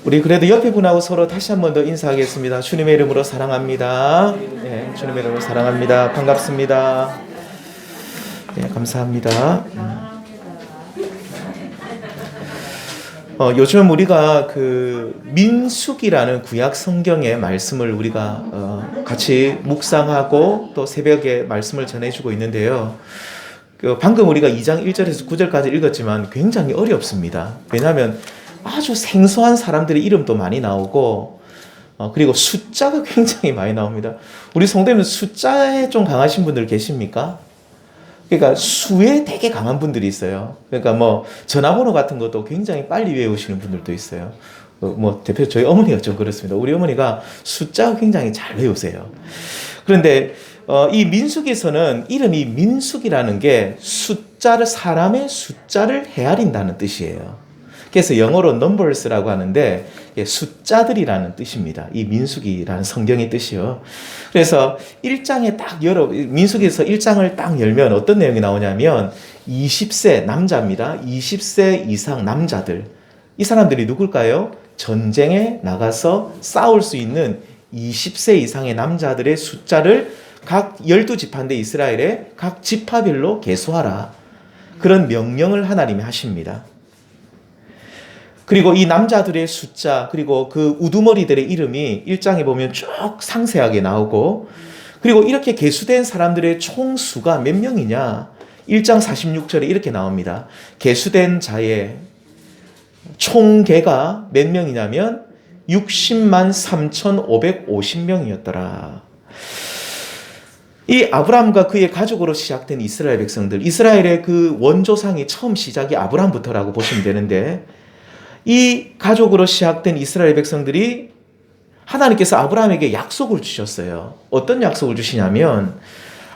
우리 그래도 옆에 분하고 서로 다시 한 번 더 인사하겠습니다. 주님의 이름으로 사랑합니다. 네, 주님의 이름으로 사랑합니다. 반갑습니다. 네, 감사합니다. 요즘 우리가 그 민수기라는 구약 성경의 말씀을 우리가 같이 묵상하고 또 새벽에 말씀을 전해주고 있는데요. 방금 우리가 2장 1절에서 9절까지 읽었지만 굉장히 어렵습니다. 왜냐하면 아주 생소한 사람들의 이름도 많이 나오고 그리고 숫자가 굉장히 많이 나옵니다. 우리 성도님은 숫자에 좀 강하신 분들 계십니까? 그러니까 수에 되게 강한 분들이 있어요. 그러니까 뭐 전화번호 같은 것도 굉장히 빨리 외우시는 분들도 있어요. 뭐 대표 저희 어머니가 좀 그렇습니다. 우리 어머니가 숫자 굉장히 잘 외우세요. 그런데 이 민수기에서는 이름이 민수기라는 게 숫자를 사람의 숫자를 헤아린다는 뜻이에요. 그래서 영어로 numbers라고 하는데 숫자들이라는 뜻입니다. 이 민수기라는 성경의 뜻이요. 그래서 1장에 딱 민수기에서 1장을 딱 열면 어떤 내용이 나오냐면 20세 남자입니다. 20세 이상 남자들. 이 사람들이 누굴까요? 전쟁에 나가서 싸울 수 있는 20세 이상의 남자들의 숫자를 각 12지파인데 이스라엘의 각 지파별로 계수하라. 그런 명령을 하나님이 하십니다. 그리고 이 남자들의 숫자, 그리고 그 우두머리들의 이름이 1장에 보면 쭉 상세하게 나오고, 그리고 이렇게 계수된 사람들의 총수가 몇 명이냐? 1장 46절에 이렇게 나옵니다. 계수된 자의 총계가 몇 명이냐면 60만 3,550명이었더라. 이 아브라함과 그의 가족으로 시작된 이스라엘 백성들, 이스라엘의 그 원조상이 처음 시작이 아브라함부터라고 보시면 되는데, 이 가족으로 시작된 이스라엘 백성들이 하나님께서 아브라함에게 약속을 주셨어요. 어떤 약속을 주시냐면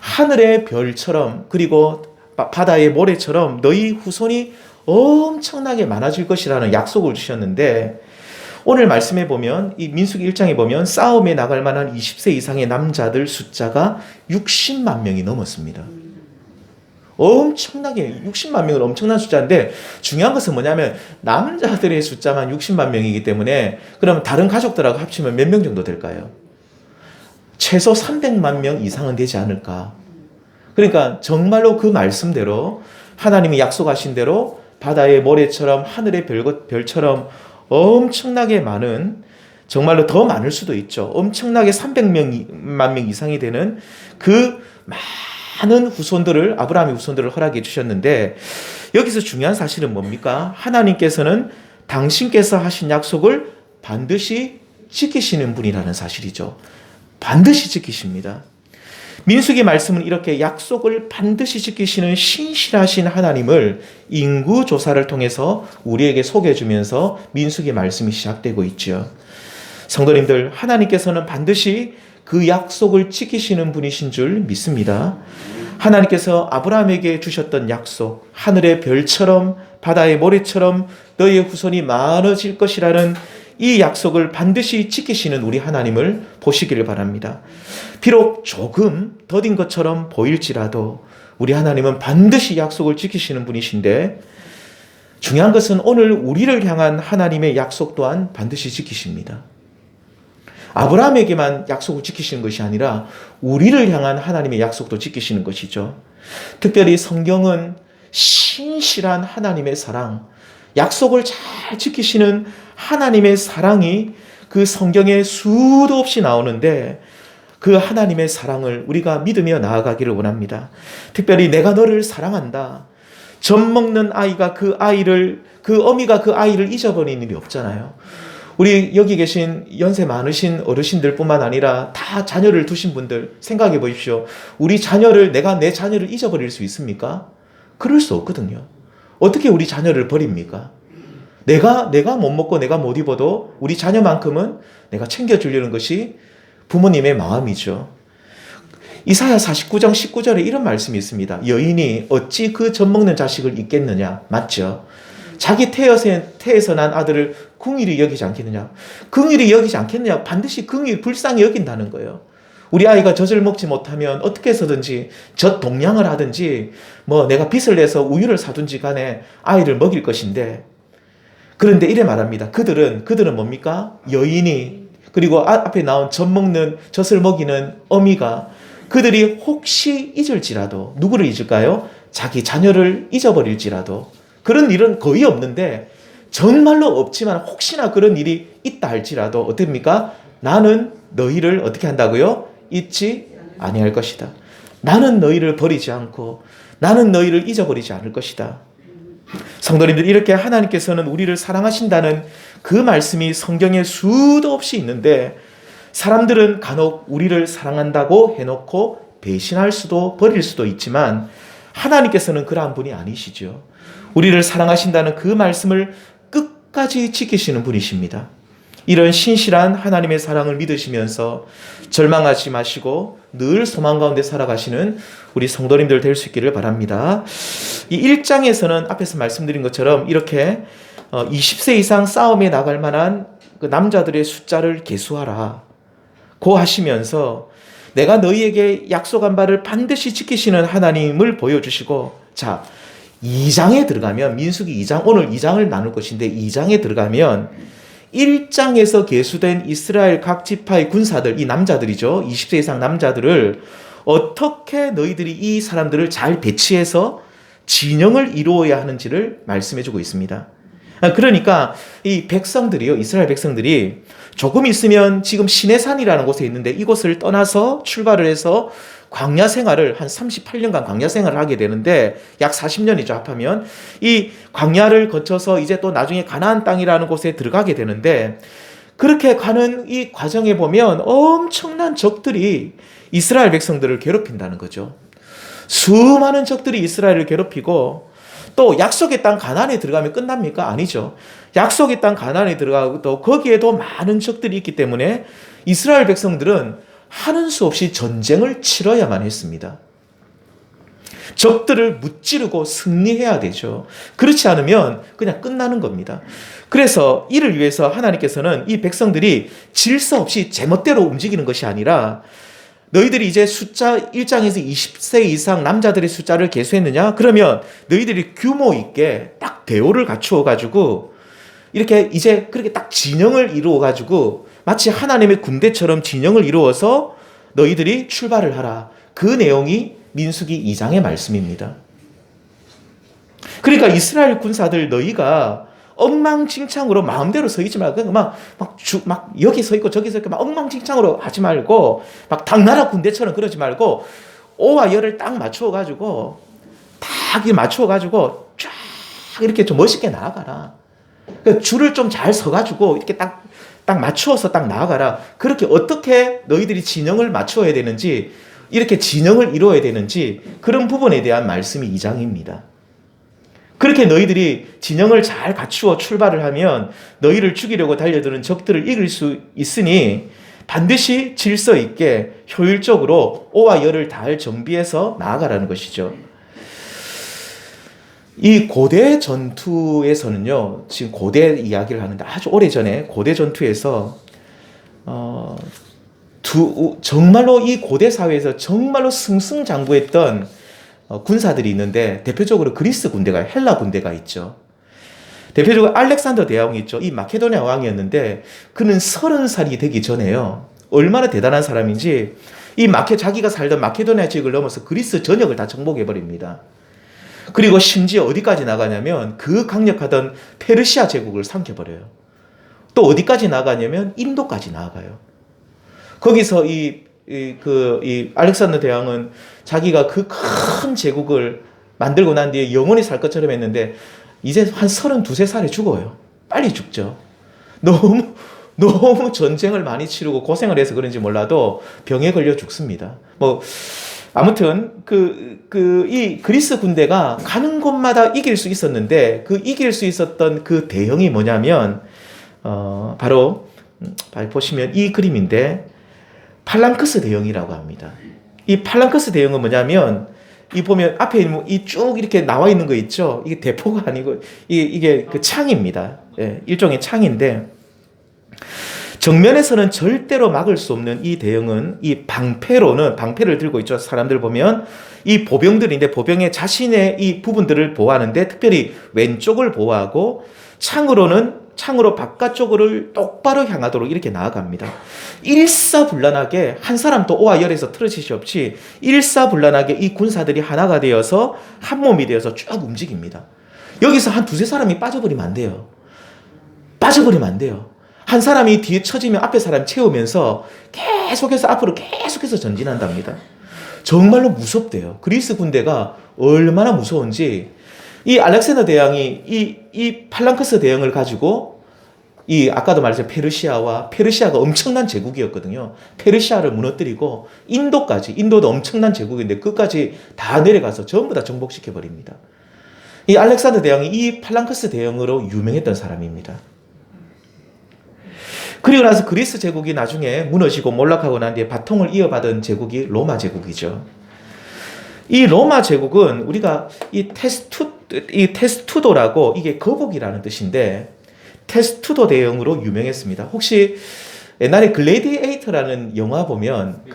하늘의 별처럼 그리고 바다의 모래처럼 너희 후손이 엄청나게 많아질 것이라는 약속을 주셨는데, 오늘 말씀에 보면 이 민수기 1장에 보면 싸움에 나갈 만한 20세 이상의 남자들 숫자가 60만 명이 넘었습니다. 엄청나게 60만 명은 엄청난 숫자인데, 중요한 것은 뭐냐면 남자들의 숫자만 60만 명이기 때문에 그러면 다른 가족들하고 합치면 몇 명 정도 될까요? 최소 300만 명 이상은 되지 않을까. 그러니까 정말로 그 말씀대로 하나님이 약속하신 대로 바다의 모래처럼 하늘의 별처럼 엄청나게 많은, 정말로 더 많을 수도 있죠. 엄청나게 300만 명 이상이 되는 그 많은 후손들을, 아브라함의 후손들을 허락해 주셨는데, 여기서 중요한 사실은 뭡니까? 하나님께서는 당신께서 하신 약속을 반드시 지키시는 분이라는 사실이죠. 반드시 지키십니다. 민수기 말씀은 이렇게 약속을 반드시 지키시는 신실하신 하나님을 인구 조사를 통해서 우리에게 소개해 주면서 민수기 말씀이 시작되고 있죠. 성도님들, 하나님께서는 반드시 그 약속을 지키시는 분이신 줄 믿습니다. 하나님께서 아브라함에게 주셨던 약속, 하늘의 별처럼 바다의 모래처럼 너희의 후손이 많아질 것이라는 이 약속을 반드시 지키시는 우리 하나님을 보시기를 바랍니다. 비록 조금 더딘 것처럼 보일지라도 우리 하나님은 반드시 약속을 지키시는 분이신데, 중요한 것은 오늘 우리를 향한 하나님의 약속 또한 반드시 지키십니다. 아브라함에게만 약속을 지키시는 것이 아니라 우리를 향한 하나님의 약속도 지키시는 것이죠. 특별히 성경은 신실한 하나님의 사랑, 약속을 잘 지키시는 하나님의 사랑이 그 성경에 수도 없이 나오는데, 그 하나님의 사랑을 우리가 믿으며 나아가기를 원합니다. 특별히 내가 너를 사랑한다. 젖 먹는 아이가 그 어미가 그 아이를 잊어버리는 일이 없잖아요. 우리 여기 계신 연세 많으신 어르신들 뿐만 아니라 다 자녀를 두신 분들 생각해 보십시오. 우리 자녀를, 내가 내 자녀를 잊어버릴 수 있습니까? 그럴 수 없거든요. 어떻게 우리 자녀를 버립니까? 내가 못 먹고 내가 못 입어도 우리 자녀만큼은 내가 챙겨주려는 것이 부모님의 마음이죠. 이사야 49장 19절에 이런 말씀이 있습니다. 여인이 어찌 그 젖 먹는 자식을 잊겠느냐. 맞죠? 자기 태에서 난 아들을 긍휼히 여기지 않겠느냐. 긍휼히 여기지 않겠느냐. 반드시 불쌍히 여긴다는 거예요. 우리 아이가 젖을 먹지 못하면 어떻게 해서든지 젖 동량을 하든지 뭐 내가 빚을 내서 우유를 사든지 간에 아이를 먹일 것인데, 그런데 이래 말합니다. 그들은 뭡니까? 여인이, 그리고 앞에 나온 젖을 먹이는 어미가, 그들이 혹시 잊을지라도, 누구를 잊을까요? 자기 자녀를 잊어버릴지라도. 그런 일은 거의 없는데, 정말로 없지만 혹시나 그런 일이 있다 할지라도 어떻습니까? 나는 너희를 어떻게 한다고요? 잊지 아니할 것이다. 나는 너희를 버리지 않고 나는 너희를 잊어버리지 않을 것이다. 성도님들, 이렇게 하나님께서는 우리를 사랑하신다는 그 말씀이 성경에 수도 없이 있는데, 사람들은 간혹 우리를 사랑한다고 해놓고 배신할 수도 버릴 수도 있지만, 하나님께서는 그러한 분이 아니시죠. 우리를 사랑하신다는 그 말씀을 끝까지 지키시는 분이십니다. 이런 신실한 하나님의 사랑을 믿으시면서 절망하지 마시고 늘 소망 가운데 살아가시는 우리 성도님들 될 수 있기를 바랍니다. 이 1장에서는 앞에서 말씀드린 것처럼 이렇게 20세 이상 싸움에 나갈 만한 그 남자들의 숫자를 계수하라 고 하시면서, 내가 너희에게 약속한 바를 반드시 지키시는 하나님을 보여주시고, 자, 2장에 들어가면, 민수기 2장, 오늘 2장을 나눌 것인데 2장에 들어가면 1장에서 계수된 이스라엘 각 지파의 군사들, 이 남자들이죠. 20세 이상 남자들을 어떻게 너희들이 이 사람들을 잘 배치해서 진영을 이루어야 하는지를 말씀해주고 있습니다. 그러니까 이 백성들이요, 이스라엘 백성들이 조금 있으면 지금 시내산이라는 곳에 있는데, 이곳을 떠나서 출발을 해서 광야 생활을, 한 38년간 광야 생활을 하게 되는데, 약 40년이죠, 합하면. 이 광야를 거쳐서 이제 또 나중에 가나안 땅이라는 곳에 들어가게 되는데, 그렇게 가는 이 과정에 보면 엄청난 적들이 이스라엘 백성들을 괴롭힌다는 거죠. 수많은 적들이 이스라엘을 괴롭히고, 또 약속의 땅 가나안에 들어가면 끝납니까? 아니죠. 약속의 땅 가나안에 들어가고 또 거기에도 많은 적들이 있기 때문에 이스라엘 백성들은 하는 수 없이 전쟁을 치러야만 했습니다. 적들을 무찌르고 승리해야 되죠. 그렇지 않으면 그냥 끝나는 겁니다. 그래서 이를 위해서 하나님께서는 이 백성들이 질서 없이 제멋대로 움직이는 것이 아니라, 너희들이 이제 숫자 1장에서 20세 이상 남자들의 숫자를 계수했느냐? 그러면 너희들이 규모 있게 딱 대오를 갖추어 가지고 이렇게 이제 그렇게 딱 진영을 이루어 가지고 마치 하나님의 군대처럼 진영을 이루어서 너희들이 출발을 하라. 그 내용이 민수기 2장의 말씀입니다. 그러니까 이스라엘 군사들, 너희가 엉망진창으로 마음대로 서 있지 말고, 막 여기 서 있고 저기 서 있고 막 엉망진창으로 하지 말고, 막 당나라 군대처럼 그러지 말고, 오와 열을 딱 맞춰가지고, 딱 맞춰가지고, 쫙 이렇게 좀 멋있게 나아가라. 줄을 좀 잘 서가지고, 이렇게 딱 맞추어서 딱 나아가라. 그렇게 어떻게 너희들이 진영을 맞춰야 되는지, 이렇게 진영을 이루어야 되는지, 그런 부분에 대한 말씀이 2장입니다. 그렇게 너희들이 진영을 잘 갖추어 출발을 하면 너희를 죽이려고 달려드는 적들을 이길 수 있으니 반드시 질서 있게 효율적으로 오와 열을 다할 정비해서 나아가라는 것이죠. 이 고대 전투에서는요, 지금 고대 이야기를 하는데 아주 오래전에 고대 전투에서 정말로 이 고대 사회에서 정말로 승승장구했던 군사들이 있는데, 대표적으로 그리스 군대가, 헬라 군대가 있죠. 대표적으로 알렉산더 대왕이 있죠. 이 마케도니아 왕이었는데, 그는 30살이 되기 전에요, 얼마나 대단한 사람인지 자기가 살던 마케도니아 지역을 넘어서 그리스 전역을 다 정복해버립니다. 그리고 심지어 어디까지 나가냐면 그 강력하던 페르시아 제국을 삼켜버려요. 또 어디까지 나가냐면 인도까지 나아가요. 거기서 이 알렉산더 대왕은 자기가 그 큰 제국을 만들고 난 뒤에 영원히 살 것처럼 했는데, 이제 한 32~33살에 죽어요. 빨리 죽죠. 너무 전쟁을 많이 치르고 고생을 해서 그런지 몰라도 병에 걸려 죽습니다. 아무튼 이 그리스 군대가 가는 곳마다 이길 수 있었는데, 그 이길 수 있었던 그 대형이 뭐냐면 바로 보시면 이 그림인데, 팔랑크스 대형이라고 합니다. 이 팔랑크스 대형은 뭐냐면, 이 보면 앞에 이 쭉 이렇게 나와 있는 거 있죠? 이게 대포가 아니고 이게 그 창입니다. 예, 일종의 창인데, 정면에서는 절대로 막을 수 없는 이 대형은 이 방패를 들고 있죠. 사람들 보면 이 보병들인데, 보병의 자신의 이 부분들을 보호하는데 특별히 왼쪽을 보호하고 창으로 바깥쪽을 똑바로 향하도록 이렇게 나아갑니다. 일사불란하게 한 사람도 오와 열에서 틀어지시 없이 일사불란하게 이 군사들이 하나가 되어서 한 몸이 되어서 쭉 움직입니다. 여기서 한 두세 사람이 빠져버리면 안 돼요. 빠져버리면 안 돼요. 한 사람이 뒤에 처지면 앞에 사람 채우면서 계속해서 앞으로 계속해서 전진한답니다. 정말로 무섭대요. 그리스 군대가 얼마나 무서운지 이 알렉산더 대왕이 이 팔랑크스 대왕을 가지고 아까도 말했죠. 페르시아가 엄청난 제국이었거든요. 페르시아를 무너뜨리고 인도도 엄청난 제국인데 끝까지 다 내려가서 전부 다 정복시켜 버립니다. 이 알렉산더 대왕이 이 팔랑크스 대왕으로 유명했던 사람입니다. 그리고 나서 그리스 제국이 나중에 무너지고 몰락하고 난 뒤에 바통을 이어받은 제국이 로마 제국이죠. 이 로마 제국은 우리가 이 테스투도라고 이게 거북이라는 뜻인데 테스투도 대왕으로 유명했습니다. 혹시 옛날에 글래디에이터라는 영화 보면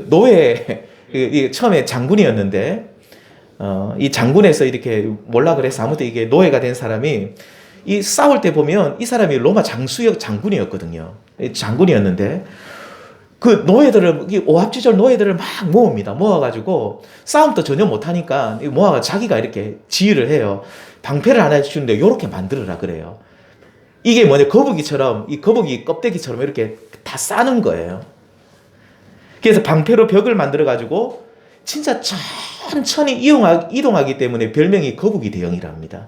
노예 처음에 장군이었는데 이 장군에서 이렇게 몰락을 해서 아무튼 이게 노예가 된 사람이 이 싸울 때 보면 이 사람이 로마 장수역 장군이었거든요. 장군이었는데 그 노예들을 오합지졸 노예들을 막 모읍니다. 모아가지고 싸움도 전혀 못하니까 모아가 자기가 이렇게 지휘를 해요. 방패를 하나 주는데 이렇게 만들어라 그래요. 이게 뭐냐 이 거북이 껍데기처럼 이렇게 다 싸는 거예요. 그래서 방패로 벽을 만들어 가지고 진짜 천천히 이동하기 때문에 별명이 거북이 대형이랍니다.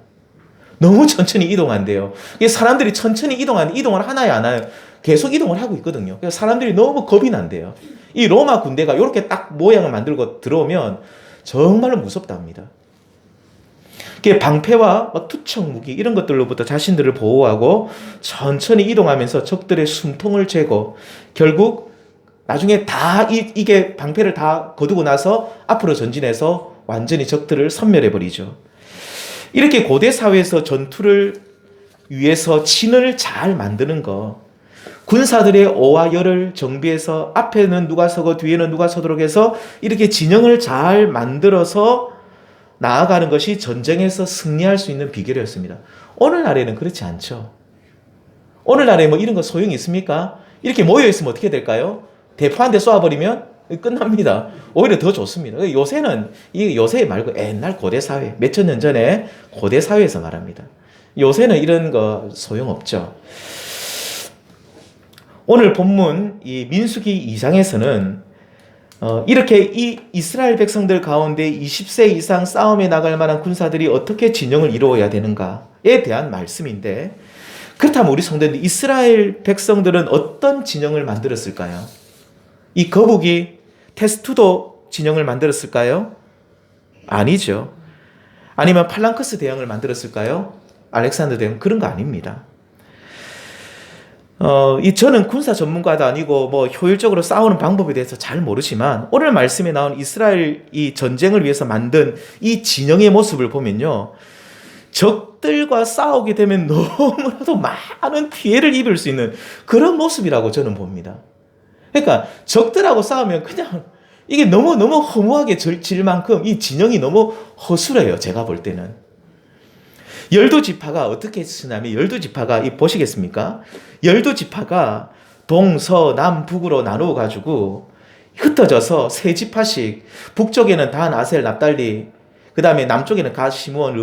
너무 천천히 이동한대요. 사람들이 천천히 이동을 하나야 안 하나요? 계속 이동을 하고 있거든요. 그래서 사람들이 너무 겁이 난대요. 이 로마 군대가 이렇게 딱 모양을 만들고 들어오면 정말로 무섭답니다. 방패와 투척 무기 이런 것들로부터 자신들을 보호하고 천천히 이동하면서 적들의 숨통을 쬐고 결국 나중에 이게 방패를 다 거두고 나서 앞으로 전진해서 완전히 적들을 섬멸해버리죠. 이렇게 고대 사회에서 전투를 위해서 진을 잘 만드는 거, 군사들의 오와 열을 정비해서 앞에는 누가 서고 뒤에는 누가 서도록 해서 이렇게 진영을 잘 만들어서 나아가는 것이 전쟁에서 승리할 수 있는 비결이었습니다. 오늘날에는 그렇지 않죠. 오늘날에 뭐 이런 거 소용이 있습니까? 이렇게 모여있으면 어떻게 될까요? 대포 한 대 쏘아버리면 끝납니다. 오히려 더 좋습니다. 요새는 요새 말고 옛날 고대 사회, 몇천 년 전에 고대 사회에서 말합니다. 요새는 이런 거 소용없죠. 오늘 본문 이 민수기 2장에서는 이렇게 이 이스라엘 백성들 가운데 20세 이상 싸움에 나갈 만한 군사들이 어떻게 진영을 이루어야 되는가에 대한 말씀인데, 그렇다면 우리 성도들 이스라엘 백성들은 어떤 진영을 만들었을까요? 이 거북이 테스투도 진영을 만들었을까요? 아니죠. 아니면 팔랑크스 대왕을 만들었을까요? 알렉산더 대왕? 그런 거 아닙니다. 저는 군사 전문가도 아니고 뭐 효율적으로 싸우는 방법에 대해서 잘 모르지만 오늘 말씀에 나온 이스라엘 이 전쟁을 위해서 만든 이 진영의 모습을 보면요, 적들과 싸우게 되면 너무나도 많은 피해를 입을 수 있는 그런 모습이라고 저는 봅니다. 그러니까 적들하고 싸우면 그냥 이게 너무 허무하게 질 만큼 이 진영이 너무 허술해요. 제가 볼 때는. 12지파가 어떻게 쓰냐면 12지파가 보시겠습니까? 12지파가 동서남북으로 나누어 가지고 흩어져서 세 지파씩, 북쪽에는 단, 아셀, 납달리, 그 다음에 남쪽에는 갓, 시므온,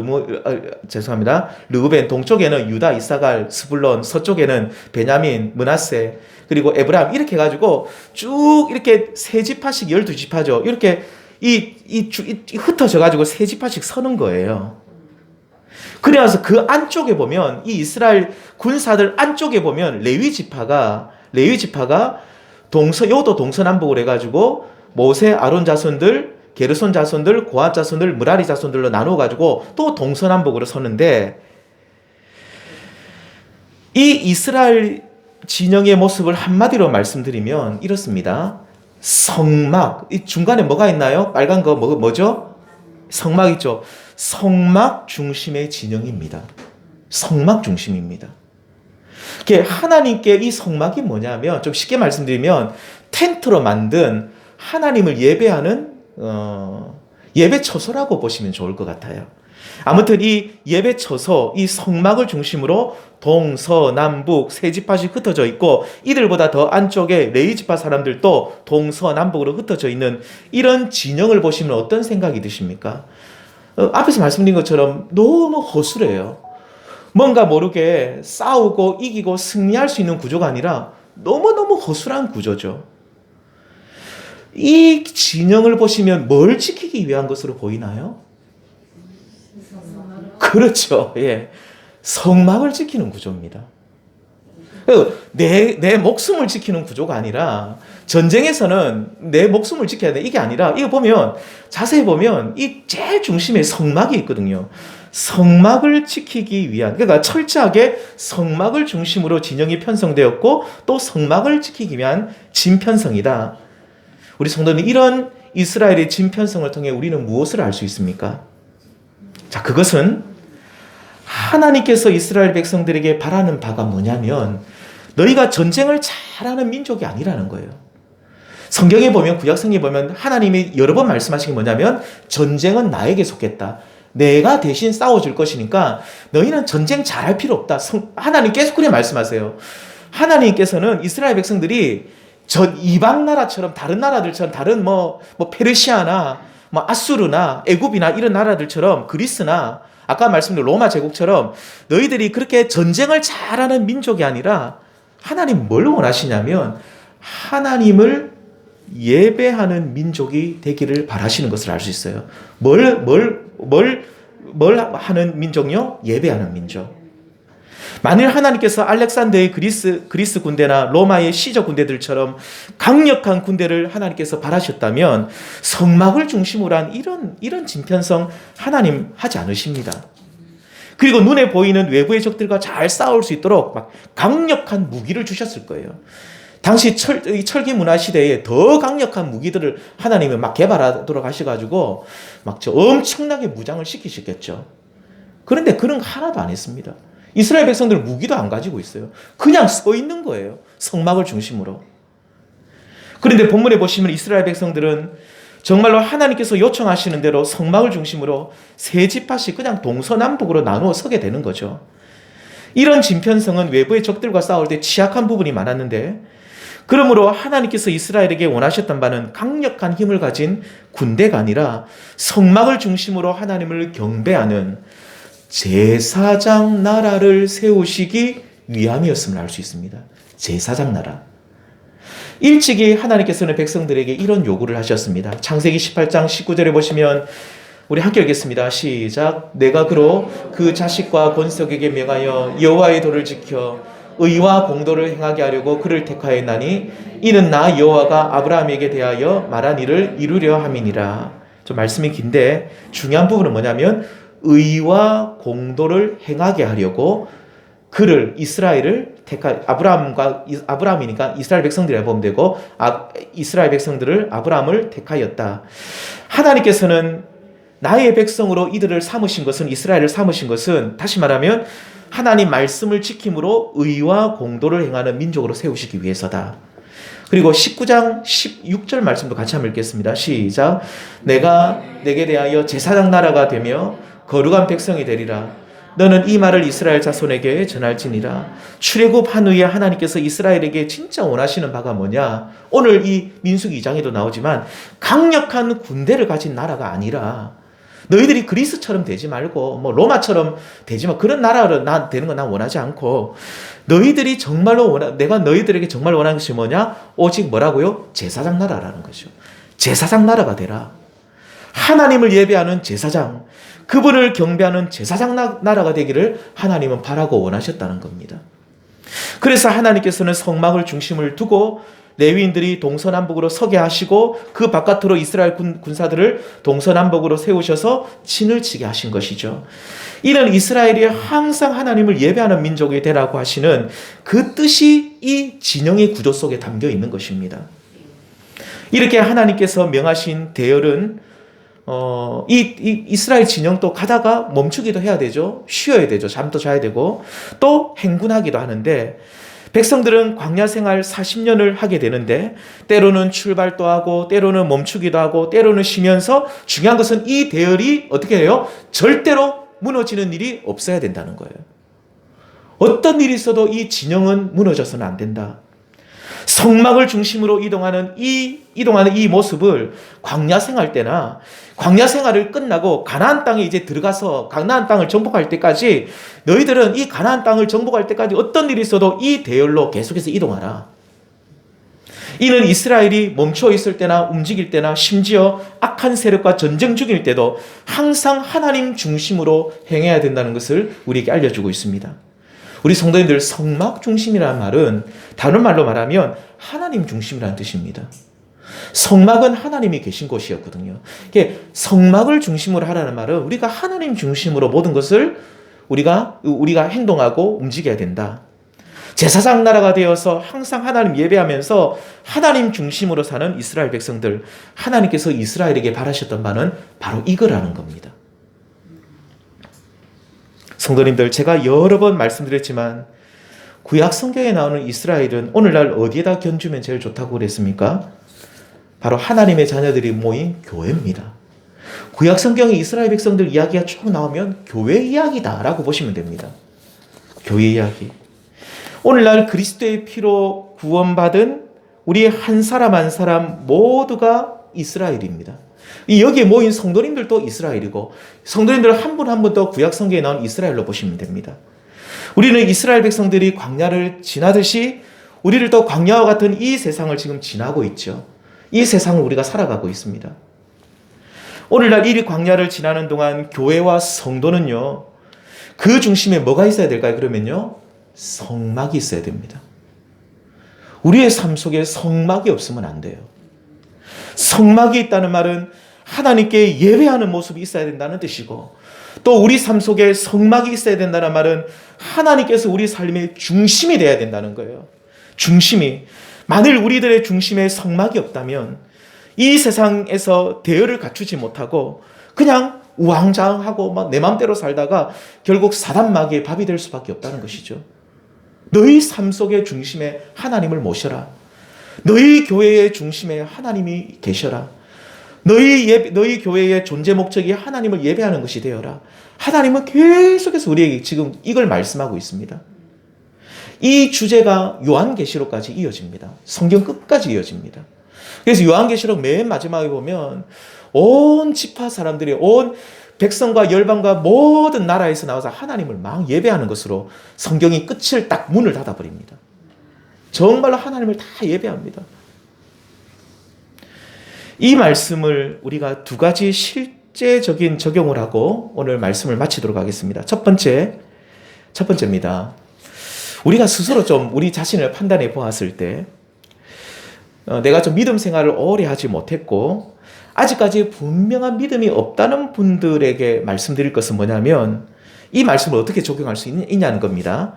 르우벤, 동쪽에는 유다, 이사갈, 스불론, 서쪽에는 베냐민, 므낫세, 그리고 에브라임, 이렇게 해가지고 쭉 이렇게 세 지파씩 12지파죠. 이렇게 흩어져가지고 세 지파씩 서는 거예요. 그래서 그 안쪽에 보면 이 이스라엘 군사들 안쪽에 보면 레위 지파가 요도 동서남북을 해가지고 모세, 아론 자손들, 게르손 자손들, 고핫 자손들, 므라리 자손들로 나누어 가지고 또 동서남북으로 서는데, 이 이스라엘 진영의 모습을 한마디로 말씀드리면 이렇습니다. 성막, 이 중간에 뭐가 있나요? 빨간 거 뭐죠? 성막 있죠. 성막 중심의 진영입니다. 성막 중심입니다. 하나님께 이 성막이 뭐냐면, 좀 쉽게 말씀드리면 텐트로 만든 하나님을 예배하는 예배 처소라고 보시면 좋을 것 같아요. 아무튼 이 예배처소, 이 성막을 중심으로 동서남북 세 지파씩 흩어져 있고, 이들보다 더 안쪽에 레위 지파 사람들도 동서남북으로 흩어져 있는 이런 진영을 보시면 어떤 생각이 드십니까? 앞에서 말씀드린 것처럼 너무 허술해요. 뭔가 모르게 싸우고 이기고 승리할 수 있는 구조가 아니라 너무너무 허술한 구조죠. 이 진영을 보시면 뭘 지키기 위한 것으로 보이나요? 그렇죠. 예. 성막을 지키는 구조입니다. 내 목숨을 지키는 구조가 아니라, 전쟁에서는 내 목숨을 지켜야 돼, 이게 아니라, 이거 보면 자세히 보면 이 제일 중심에 성막이 있거든요. 성막을 지키기 위한, 그러니까 철저하게 성막을 중심으로 진영이 편성되었고, 또 성막을 지키기 위한 진편성이다. 우리 성도는 이런 이스라엘의 진편성을 통해 우리는 무엇을 알 수 있습니까? 자, 그것은 하나님께서 이스라엘 백성들에게 바라는 바가 뭐냐면, 너희가 전쟁을 잘하는 민족이 아니라는 거예요. 성경에 보면, 구약성경에 보면 하나님이 여러 번 말씀하신 게 뭐냐면, 전쟁은 나에게 속했다. 내가 대신 싸워줄 것이니까 너희는 전쟁 잘할 필요 없다. 하나님 계속 그렇게 말씀하세요. 하나님께서는 이스라엘 백성들이 전 이방 나라처럼, 다른 나라들처럼, 다른 페르시아나 아수르나 애굽이나 이런 나라들처럼, 그리스나 아까 말씀드린 로마 제국처럼 너희들이 그렇게 전쟁을 잘하는 민족이 아니라, 하나님 뭘 원하시냐면 하나님을 예배하는 민족이 되기를 바라시는 것을 알 수 있어요. 뭘 하는 민족요? 예배하는 민족. 만일 하나님께서 알렉산더의 그리스 군대나 로마의 시저 군대들처럼 강력한 군대를 하나님께서 바라셨다면, 성막을 중심으로 한 이런 진편성 하나님 하지 않으십니다. 그리고 눈에 보이는 외부의 적들과 잘 싸울 수 있도록 막 강력한 무기를 주셨을 거예요. 당시 철기 문화 시대에 더 강력한 무기들을 하나님이 막 개발하도록 하셔가지고 막 엄청나게 무장을 시키셨겠죠. 그런데 그런 거 하나도 안 했습니다. 이스라엘 백성들은 무기도 안 가지고 있어요. 그냥 서 있는 거예요. 성막을 중심으로. 그런데 본문에 보시면 이스라엘 백성들은 정말로 하나님께서 요청하시는 대로 성막을 중심으로 세 지파씩 그냥 동서남북으로 나누어 서게 되는 거죠. 이런 진편성은 외부의 적들과 싸울 때 취약한 부분이 많았는데, 그러므로 하나님께서 이스라엘에게 원하셨던 바는 강력한 힘을 가진 군대가 아니라 성막을 중심으로 하나님을 경배하는 제사장 나라를 세우시기 위함이었음을 알 수 있습니다. 제사장 나라. 일찍이 하나님께서는 백성들에게 이런 요구를 하셨습니다. 창세기 18장 19절에 보시면, 우리 함께 읽겠습니다. 시작. 내가 그로 그 자식과 권속에게 명하여 여호와의 도를 지켜 의와 공도를 행하게 하려고 그를 택하였나니, 이는 나 여호와가 아브라함에게 대하여 말한 일을 이루려 함이니라. 좀 말씀이 긴데 중요한 부분은 뭐냐면, 의와 공도를 행하게 하려고 그를, 이스라엘을 아브라함이니까 이스라엘 백성들이라 보면 되고, 이스라엘 백성들을, 아브라함을 택하였다. 하나님께서는 나의 백성으로 이들을 삼으신 것은, 이스라엘을 삼으신 것은, 다시 말하면 하나님 말씀을 지킴으로 의와 공도를 행하는 민족으로 세우시기 위해서다. 그리고 19장 16절 말씀도 같이 한번 읽겠습니다. 시작. 내가 내게 대하여 제사장 나라가 되며 거룩한 백성이 되리라. 너는 이 말을 이스라엘 자손에게 전할지니라. 출애굽한 후에 하나님께서 이스라엘에게 진짜 원하시는 바가 뭐냐? 오늘 이 민수기 2장에도 나오지만, 강력한 군대를 가진 나라가 아니라, 너희들이 그리스처럼 되지 말고 로마처럼 되지 마. 그런 나라로 되는 건 난 원하지 않고, 너희들이 정말로 내가 너희들에게 정말 원하는 것이 뭐냐? 오직 뭐라고요? 제사장 나라라는 거죠. 제사장 나라가 되라. 하나님을 예배하는 제사장, 그분을 경배하는 제사장 나라가 되기를 하나님은 바라고 원하셨다는 겁니다. 그래서 하나님께서는 성막을 중심을 두고 레위인들이 동서남북으로 서게 하시고, 그 바깥으로 이스라엘 군사들을 동서남북으로 세우셔서 진을 치게 하신 것이죠. 이는 이스라엘이 항상 하나님을 예배하는 민족이 되라고 하시는 그 뜻이 이 진영의 구조 속에 담겨 있는 것입니다. 이렇게 하나님께서 명하신 대열은 이스라엘 진영도 가다가 멈추기도 해야 되죠. 쉬어야 되죠. 잠도 자야 되고 또 행군하기도 하는데, 백성들은 광야 생활 40년을 하게 되는데, 때로는 출발도 하고 때로는 멈추기도 하고 때로는 쉬면서, 중요한 것은 이 대열이 어떻게 해요? 절대로 무너지는 일이 없어야 된다는 거예요. 어떤 일이 있어도 이 진영은 무너져서는 안 된다. 성막을 중심으로 이동하는 이 모습을 광야 생활 때나 광야 생활을 끝나고 가나안 땅에 이제 들어가서 가나안 땅을 정복할 때까지 너희들은 이 가나안 땅을 정복할 때까지 어떤 일이 있어도 이 대열로 계속해서 이동하라. 이는 이스라엘이 멈춰 있을 때나 움직일 때나 심지어 악한 세력과 전쟁 중일 때도 항상 하나님 중심으로 행해야 된다는 것을 우리에게 알려주고 있습니다. 우리 성도님들, 성막 중심이라는 말은 다른 말로 말하면 하나님 중심이라는 뜻입니다. 성막은 하나님이 계신 곳이었거든요. 성막을 중심으로 하라는 말은 우리가 하나님 중심으로 모든 것을 우리가 행동하고 움직여야 된다. 제사장 나라가 되어서 항상 하나님 예배하면서 하나님 중심으로 사는 이스라엘 백성들, 하나님께서 이스라엘에게 바라셨던 바는 바로 이거라는 겁니다. 성도님들, 제가 여러 번 말씀드렸지만 구약 성경에 나오는 이스라엘은 오늘날 어디에다 견주면 제일 좋다고 그랬습니까? 바로 하나님의 자녀들이 모인 교회입니다. 구약 성경에 이스라엘 백성들 이야기가 쭉 나오면 교회 이야기다라고 보시면 됩니다. 교회 이야기. 오늘날 그리스도의 피로 구원받은 우리 한 사람 한 사람 모두가 이스라엘입니다. 여기에 모인 성도님들도 이스라엘이고 성도님들 한 분 한 분도 구약 성경에 나온 이스라엘로 보시면 됩니다. 우리는 이스라엘 백성들이 광야를 지나듯이 우리를 또 광야와 같은 이 세상을 지금 지나고 있죠. 이 세상을 우리가 살아가고 있습니다. 오늘날 이 광야를 지나는 동안 교회와 성도는요, 그 중심에 뭐가 있어야 될까요? 그러면요, 성막이 있어야 됩니다. 우리의 삶 속에 성막이 없으면 안 돼요. 성막이 있다는 말은 하나님께 예배하는 모습이 있어야 된다는 뜻이고, 또 우리 삶 속에 성막이 있어야 된다는 말은 하나님께서 우리 삶의 중심이 되어야 된다는 거예요. 중심이. 만일 우리들의 중심에 성막이 없다면 이 세상에서 대열을 갖추지 못하고 그냥 우왕좌왕하고 막 내 마음대로 살다가 결국 사단마귀의 밥이 될 수밖에 없다는 것이죠. 너희 삶 속의 중심에 하나님을 모셔라. 너희 교회의 중심에 하나님이 계셔라. 너희 교회의 존재 목적이 하나님을 예배하는 것이 되어라. 하나님은 계속해서 우리에게 지금 이걸 말씀하고 있습니다. 이 주제가 요한계시록까지 이어집니다. 성경 끝까지 이어집니다. 그래서 요한계시록 맨 마지막에 보면 온 지파 사람들이, 온 백성과 열방과 모든 나라에서 나와서 하나님을 막 예배하는 것으로 성경이 끝을 딱 문을 닫아버립니다. 정말로 하나님을 다 예배합니다. 이 말씀을 우리가 두 가지 실제적인 적용을 하고 오늘 말씀을 마치도록 하겠습니다. 첫 번째입니다. 우리가 스스로 좀 우리 자신을 판단해 보았을 때 내가 좀 믿음 생활을 오래 하지 못했고 아직까지 분명한 믿음이 없다는 분들에게 말씀드릴 것은 뭐냐면 이 말씀을 어떻게 적용할 수 있냐는 겁니다.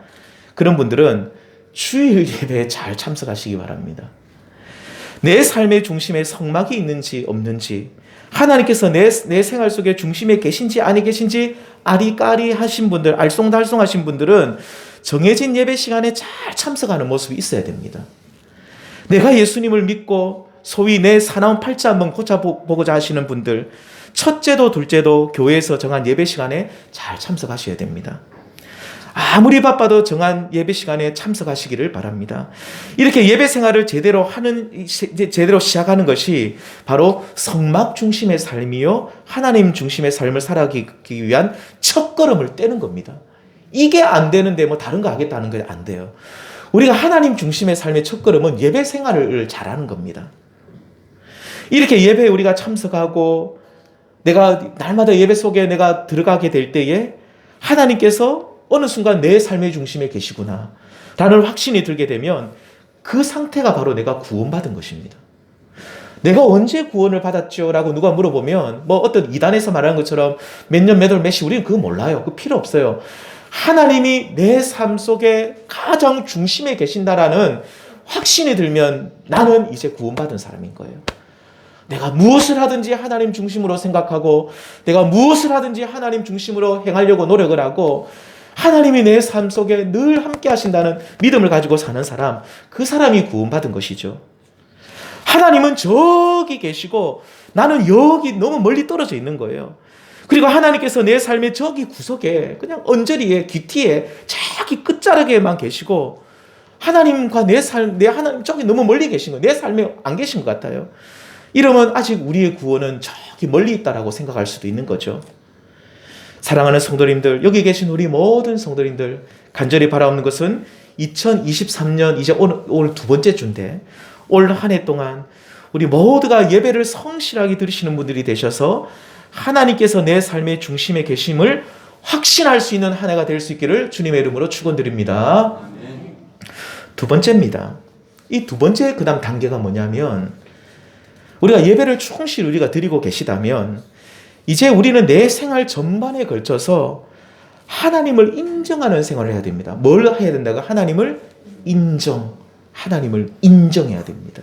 그런 분들은 주일 예배에 잘 참석하시기 바랍니다. 내 삶의 중심에 성막이 있는지 없는지, 하나님께서 내 생활 속에 중심에 계신지 아니 계신지 아리까리 하신 분들, 알쏭달쏭 하신 분들은 정해진 예배 시간에 잘 참석하는 모습이 있어야 됩니다. 내가 예수님을 믿고 소위 내 사나운 팔자 한번 고쳐보고자 하시는 분들, 첫째도 둘째도 교회에서 정한 예배 시간에 잘 참석하셔야 됩니다. 아무리 바빠도 정한 예배 시간에 참석하시기를 바랍니다. 이렇게 예배 생활을 제대로 시작하는 것이 바로 성막 중심의 삶이요, 하나님 중심의 삶을 살아가기 위한 첫걸음을 떼는 겁니다. 이게 안 되는데 뭐 다른 거 하겠다는 게 안 돼요. 우리가 하나님 중심의 삶의 첫걸음은 예배 생활을 잘하는 겁니다. 이렇게 예배에 우리가 참석하고 내가 날마다 예배 속에 내가 들어가게 될 때에 하나님께서 어느 순간 내 삶의 중심에 계시구나 라는 확신이 들게 되면 그 상태가 바로 내가 구원받은 것입니다. 내가 언제 구원을 받았죠? 라고 누가 물어보면 뭐 어떤 이단에서 말하는 것처럼 몇 년 몇 월 몇 시, 우리는 그거 몰라요. 그거 필요 없어요. 하나님이 내 삶 속에 가장 중심에 계신다라는 확신이 들면 나는 이제 구원받은 사람인 거예요. 내가 무엇을 하든지 하나님 중심으로 생각하고 내가 무엇을 하든지 하나님 중심으로 행하려고 노력을 하고 하나님이 내 삶 속에 늘 함께 하신다는 믿음을 가지고 사는 사람, 그 사람이 구원받은 것이죠. 하나님은 저기 계시고 나는 여기 너무 멀리 떨어져 있는 거예요. 그리고 하나님께서 내 삶의 저기 구석에 그냥 언저리에 귀티에 저기 끝자락에만 계시고 하나님과 내 하나님 저기 너무 멀리 계신 거예요. 내 삶에 안 계신 것 같아요. 이러면 아직 우리의 구원은 저기 멀리 있다라고 생각할 수도 있는 거죠. 사랑하는 성도님들, 여기 계신 우리 모든 성도님들 간절히 바라옵는 것은 2023년 이제 오늘 두 번째 주인데 올 한 해 동안 우리 모두가 예배를 성실하게 드리시는 분들이 되셔서 하나님께서 내 삶의 중심에 계심을 확신할 수 있는 한 해가 될 수 있기를 주님의 이름으로 축원드립니다. 두 번째입니다. 이 두 번째 그 다음 단계가 뭐냐면 우리가 예배를 충실히 우리가 드리고 계시다면 이제 우리는 내 생활 전반에 걸쳐서 하나님을 인정하는 생활을 해야 됩니다. 뭘 해야 된다고? 하나님을 인정해야 됩니다.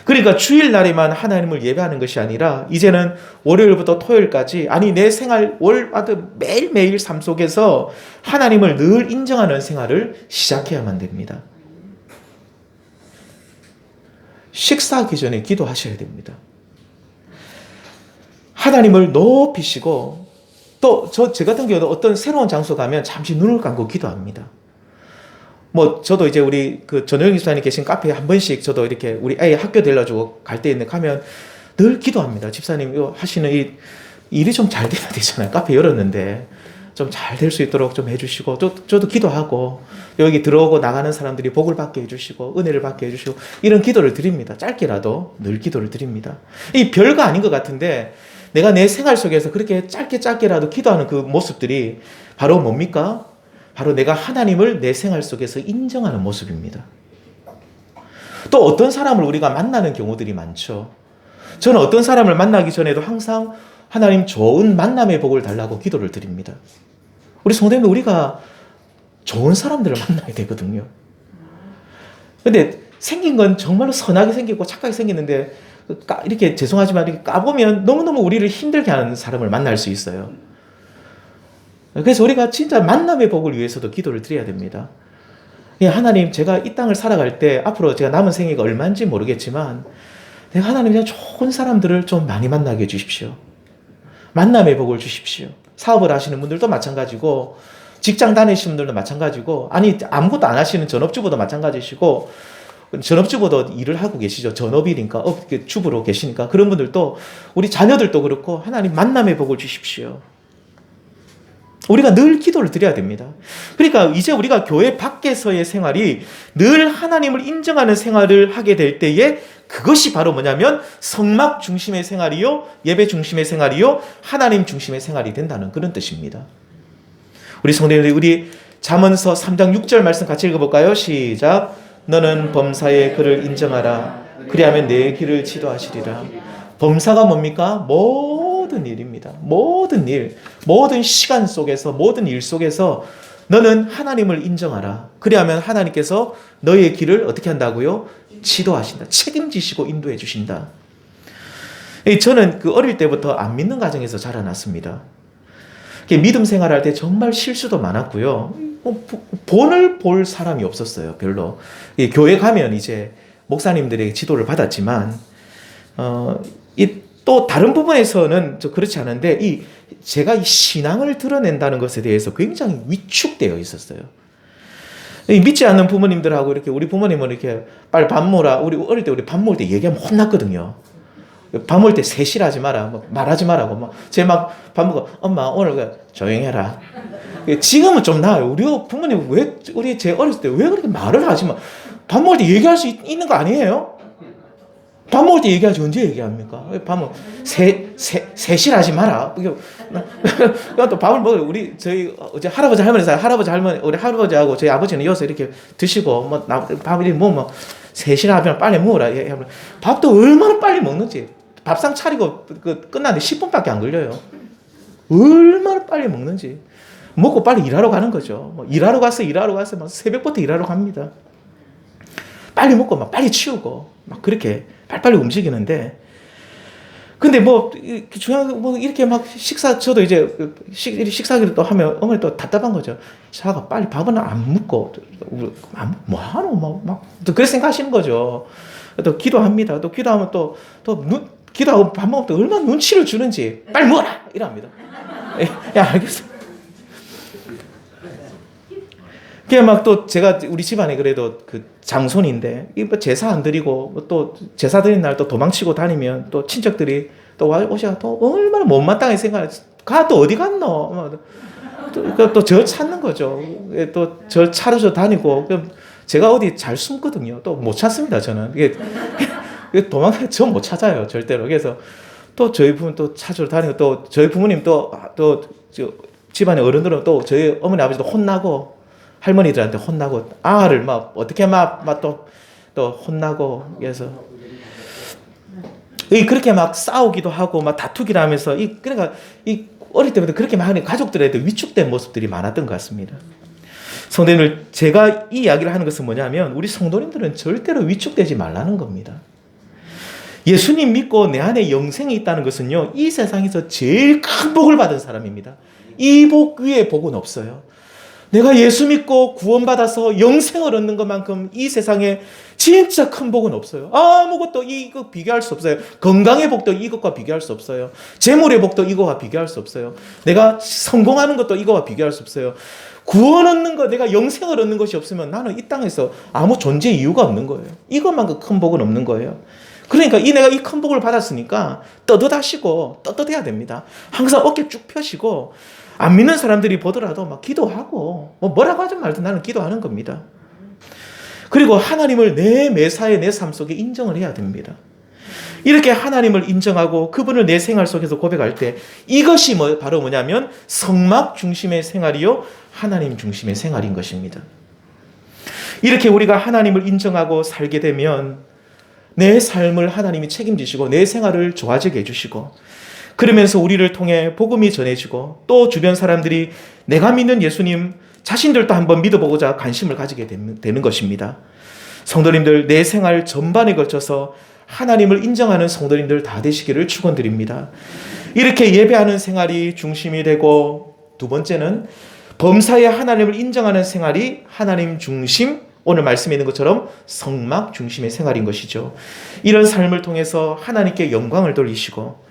그러니까 주일날에만 하나님을 예배하는 것이 아니라 이제는 월요일부터 토요일까지 아니 내 생활 월마다 매일매일 삶 속에서 하나님을 늘 인정하는 생활을 시작해야만 됩니다. 식사하기 전에 기도하셔야 됩니다. 하나님을 높이시고 또 제 같은 경우도 어떤 새로운 장소 가면 잠시 눈을 감고 기도합니다. 저도 이제 우리 전효영 집사님 계신 카페에 한 번씩 저도 이렇게 우리 아이 학교 데려주고 갈 때 가면 늘 기도합니다. 집사님 하시는 이 일이 좀 잘 돼야 되잖아요. 카페 열었는데 좀 잘 될 수 있도록 좀 해주시고 저도 기도하고 여기 들어오고 나가는 사람들이 복을 받게 해주시고 은혜를 받게 해주시고 이런 기도를 드립니다. 짧게라도 늘 기도를 드립니다. 이 별거 아닌 것 같은데 내가 내 생활 속에서 그렇게 짧게라도 기도하는 그 모습들이 바로 뭡니까? 바로 내가 하나님을 내 생활 속에서 인정하는 모습입니다. 또 어떤 사람을 우리가 만나는 경우들이 많죠. 저는 어떤 사람을 만나기 전에도 항상 하나님 좋은 만남의 복을 달라고 기도를 드립니다. 우리 성도님들 우리가 좋은 사람들을 만나야 되거든요. 근데 생긴 건 정말로 선하게 생기고 착하게 생겼는데 이렇게 죄송하지만 이렇게 까보면 너무너무 우리를 힘들게 하는 사람을 만날 수 있어요. 그래서 우리가 진짜 만남의 복을 위해서도 기도를 드려야 됩니다. 하나님, 제가 이 땅을 살아갈 때 앞으로 제가 남은 생애가 얼마인지 모르겠지만 내가 하나님 그냥 좋은 사람들을 좀 많이 만나게 해주십시오. 만남의 복을 주십시오. 사업을 하시는 분들도 마찬가지고 직장 다니시는 분들도 마찬가지고 아니 아무것도 안 하시는 전업주부도 마찬가지시고 전업주부도 일을 하고 계시죠. 전업이니까 주부로 계시니까 그런 분들도 우리 자녀들도 그렇고 하나님 만남의 복을 주십시오. 우리가 늘 기도를 드려야 됩니다. 그러니까 이제 우리가 교회 밖에서의 생활이 늘 하나님을 인정하는 생활을 하게 될 때에 그것이 바로 뭐냐면 성막 중심의 생활이요, 예배 중심의 생활이요, 하나님 중심의 생활이 된다는 그런 뜻입니다. 우리 성도님들 우리 잠언서 3장 6절 말씀 같이 읽어볼까요? 시작. 너는 범사의 그를 인정하라. 그리하면 내 길을 지도하시리라. 범사가 뭡니까? 모든 일입니다. 모든 일, 모든 시간 속에서, 모든 일 속에서 너는 하나님을 인정하라. 그리하면 하나님께서 너의 길을 어떻게 한다고요? 지도하신다. 책임지시고 인도해 주신다. 저는 어릴 때부터 안 믿는 가정에서 자라났습니다. 믿음 생활할 때 정말 실수도 많았고요. 본을 볼 사람이 없었어요. 별로. 교회 가면 이제 목사님들의 지도를 받았지만 또 다른 부분에서는 그렇지 않은데 제가 이 신앙을 드러낸다는 것에 대해서 굉장히 위축되어 있었어요. 믿지 않는 부모님들하고 이렇게 우리 부모님은 이렇게 빨리 밥 먹으라. 우리 어릴 때 우리 밥 먹을 때 얘기하면 혼났거든요. 밥 먹을 때 세실하지 마라, 말하지 마라고 제 밥 먹고 엄마 오늘 조용해라. 지금은 좀 나아요. 우리 부모님 우리 제 어렸을 때 왜 그렇게 말을 하지 마? 밥 먹을 때 얘기할 수 있는 거 아니에요? 밥 먹을 때 얘기하지 언제 얘기합니까? 밥 먹 세실하지 마라. 또 밥을 먹어요. 저희 어제 할아버지 할머니 우리 할아버지하고 저희 아버지는 여기서 이렇게 드시고 밥이 세실하면 빨리 먹으라. 밥도 얼마나 빨리 먹는지. 밥상 차리고 끝나는데 10분밖에 안 걸려요. 얼마나 빨리 먹는지. 먹고 빨리 일하러 가는 거죠. 일하러 가서 새벽부터 일하러 갑니다. 빨리 먹고 빨리 치우고 그렇게 빨리빨리 움직이는데 근데 중요한 이렇게 저도 이제 식사기를 또 하면 어머니 또 답답한 거죠. 자가 빨리 밥은 안 먹고 뭐 하노 또 그렇게 생각하시는 거죠. 또 기도합니다. 또 기도하면 또 기도하고 밥 먹을 때 얼마나 눈치를 주는지 빨리 먹어라 이랍니다. 야 알겠어. 그게 막 또 제가 우리 집안에 그래도 그 장손인데 뭐 제사 안 드리고 또 제사 드린 날 또 도망치고 다니면 또 친척들이 또 오셔 또 얼마나 못마땅하게 생각해. 가 또 어디 갔노? 또 저 찾는 거죠. 또 저 차려서 다니고 그럼 제가 어디 잘 숨거든요. 또 못 찾습니다 저는. 이게 도망가 저 못 찾아요 절대로. 그래서 또 저희 부모 또 찾으러 다니고 또 저희 부모님 또 집안의 어른들은 또 저희 어머니 아버지도 혼나고. 할머니들한테 혼나고 아를 막 어떻게 막 또 혼나고 그래서 그렇게 막 싸우기도 하고 막 다투기도 하면서 그러니까 어릴 때부터 그렇게 많이 가족들한테 위축된 모습들이 많았던 것 같습니다. 성도님들 제가 이 이야기를 하는 것은 뭐냐면 우리 성도님들은 절대로 위축되지 말라는 겁니다. 예수님 믿고 내 안에 영생이 있다는 것은요 이 세상에서 제일 큰 복을 받은 사람입니다. 이 복 위에 복은 없어요. 내가 예수 믿고 구원받아서 영생을 얻는 것만큼 이 세상에 진짜 큰 복은 없어요. 아무것도 이거 비교할 수 없어요. 건강의 복도 이것과 비교할 수 없어요. 재물의 복도 이거와 비교할 수 없어요. 내가 성공하는 것도 이거와 비교할 수 없어요. 구원 얻는 것, 내가 영생을 얻는 것이 없으면 나는 이 땅에서 아무 존재 이유가 없는 거예요. 이것만큼 큰 복은 없는 거예요. 그러니까 내가 이 큰 복을 받았으니까 떳떳하시고 떳떳해야 됩니다. 항상 어깨 쭉 펴시고 안 믿는 사람들이 보더라도 막 기도하고 뭐라고 하든 말든 나는 기도하는 겁니다. 그리고 하나님을 내 매사에 내 삶 속에 인정을 해야 됩니다. 이렇게 하나님을 인정하고 그분을 내 생활 속에서 고백할 때 이것이 바로 뭐냐면 성막 중심의 생활이요 하나님 중심의 생활인 것입니다. 이렇게 우리가 하나님을 인정하고 살게 되면 내 삶을 하나님이 책임지시고 내 생활을 좋아지게 해주시고 그러면서 우리를 통해 복음이 전해지고 또 주변 사람들이 내가 믿는 예수님 자신들도 한번 믿어보고자 관심을 가지게 되는 것입니다. 성도님들 내 생활 전반에 걸쳐서 하나님을 인정하는 성도님들 다 되시기를 축원드립니다. 이렇게 예배하는 생활이 중심이 되고 두 번째는 범사에 하나님을 인정하는 생활이 하나님 중심 오늘 말씀에 있는 것처럼 성막 중심의 생활인 것이죠. 이런 삶을 통해서 하나님께 영광을 돌리시고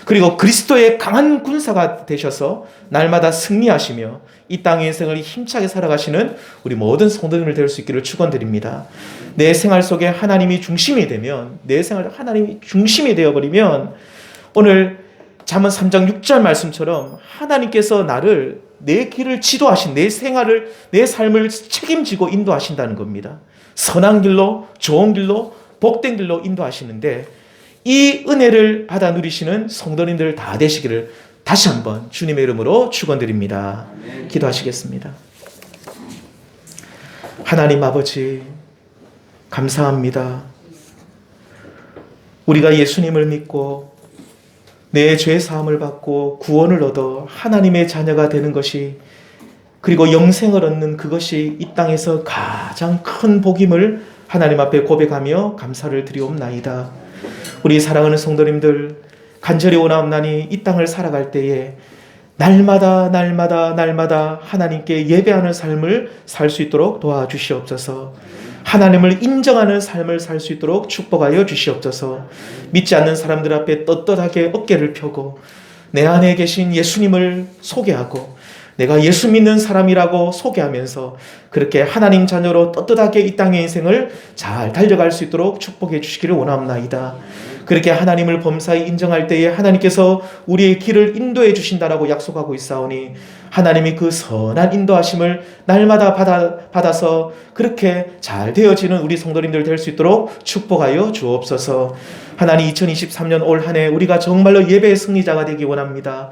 그리고 그리스도의 강한 군사가 되셔서 날마다 승리하시며 이 땅의 인생을 힘차게 살아가시는 우리 모든 성도님을 될 수 있기를 축원드립니다. 내 생활 속에 하나님이 중심이 되면 내 생활 하나님이 중심이 되어버리면 오늘 잠언 3장 6절 말씀처럼 하나님께서 나를 내 길을 지도하신 내 생활을 내 삶을 책임지고 인도하신다는 겁니다. 선한 길로 좋은 길로 복된 길로 인도하시는데 이 은혜를 받아 누리시는 성도님들 다 되시기를 다시 한번 주님의 이름으로 축원드립니다. 기도하시겠습니다. 하나님 아버지 감사합니다. 우리가 예수님을 믿고 내 죄 사함을 받고 구원을 얻어 하나님의 자녀가 되는 것이 그리고 영생을 얻는 그것이 이 땅에서 가장 큰 복임을 하나님 앞에 고백하며 감사를 드리옵나이다. 우리 사랑하는 성도님들 간절히 원하옵나니 이 땅을 살아갈 때에 날마다 하나님께 예배하는 삶을 살 수 있도록 도와주시옵소서. 하나님을 인정하는 삶을 살 수 있도록 축복하여 주시옵소서. 믿지 않는 사람들 앞에 떳떳하게 어깨를 펴고 내 안에 계신 예수님을 소개하고 내가 예수 믿는 사람이라고 소개하면서 그렇게 하나님 자녀로 떳떳하게 이 땅의 인생을 잘 달려갈 수 있도록 축복해 주시기를 원합나이다. 그렇게 하나님을 범사에 인정할 때에 하나님께서 우리의 길을 인도해 주신다라고 약속하고 있사오니 하나님이 그 선한 인도하심을 날마다 받아서 그렇게 잘 되어지는 우리 성도님들 될 수 있도록 축복하여 주옵소서. 하나님 2023년 올 한 해 우리가 정말로 예배의 승리자가 되기 원합니다.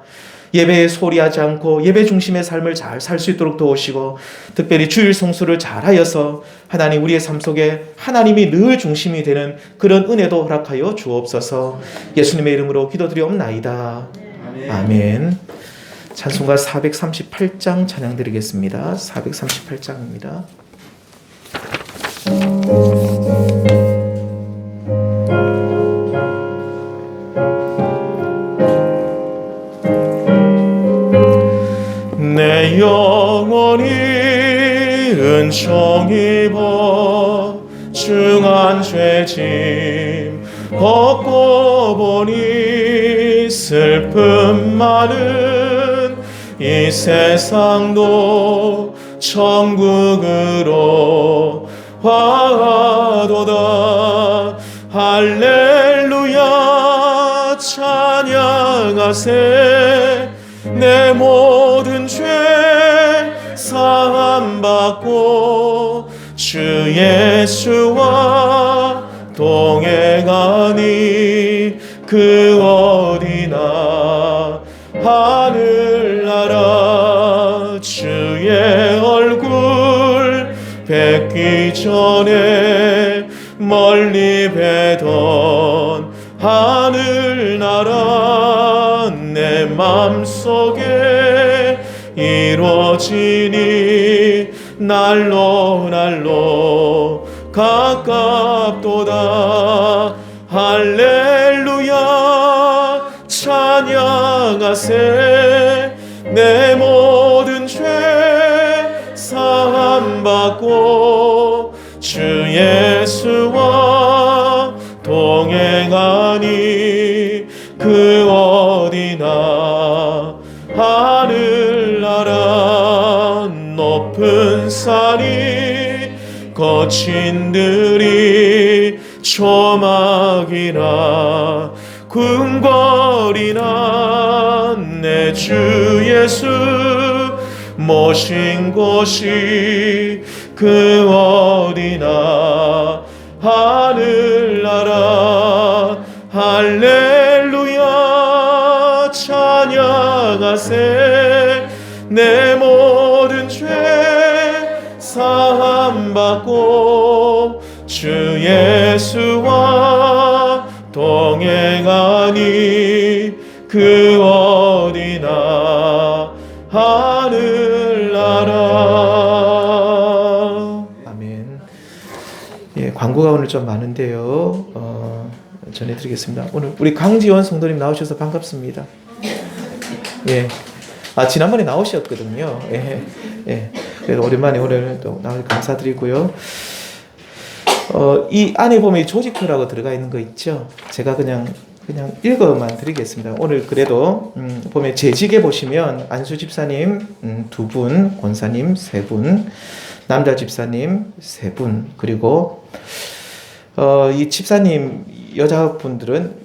예배에 소리하지 않고 예배 중심의 삶을 잘 살 수 있도록 도우시고 특별히 주일 성수를 잘하여서 하나님 우리의 삶 속에 하나님이 늘 중심이 되는 그런 은혜도 허락하여 주옵소서. 예수님의 이름으로 기도드리옵나이다. 아멘. 찬송가 438장 찬양 드리겠습니다. 438장입니다. 내 영혼이 은총 입어 중한 죄짐 걷고 보니 슬픔 많은 이 세상도 천국으로 화도다. 할렐루야 찬양하세. 내 모든 죄 사함받고 주 예수와 동행하니 그 어디나 하늘나라 주의 얼굴 뵙기 전에 멀리 뵈던 하늘나라 내 맘속에 이루어지니 날로 날로 가깝도다. 할렐루야 찬양하세. 내 모든 죄 사함받고 주 예수와 동행하니 그 어디나 하늘나라 높은 산이 거친 들이 초막이나 궁궐이나 내 주 예수 모신 곳이 그 어디나 하늘나라. 할렐루야 찬양하세. 내 모든 죄 사함받고 주 예수와 동행하니 그 어디나 하늘나라. 아멘. 예, 광고가 오늘 좀 많은데요. 전해드리겠습니다. 오늘 우리 강지원 성도님 나오셔서 반갑습니다. 예. 지난번에 나오셨거든요. 예. 예. 그래서 오랜만에 오늘 또 나와서 감사드리고요. 이 안에 보면 조직표라고 들어가 있는 거 있죠? 제가 그냥 읽어만 드리겠습니다. 오늘 그래도 보면 재직에 보시면 안수 집사님 2분, 권사님 3분, 남자 집사님 3분, 그리고 이 집사님 여자분들은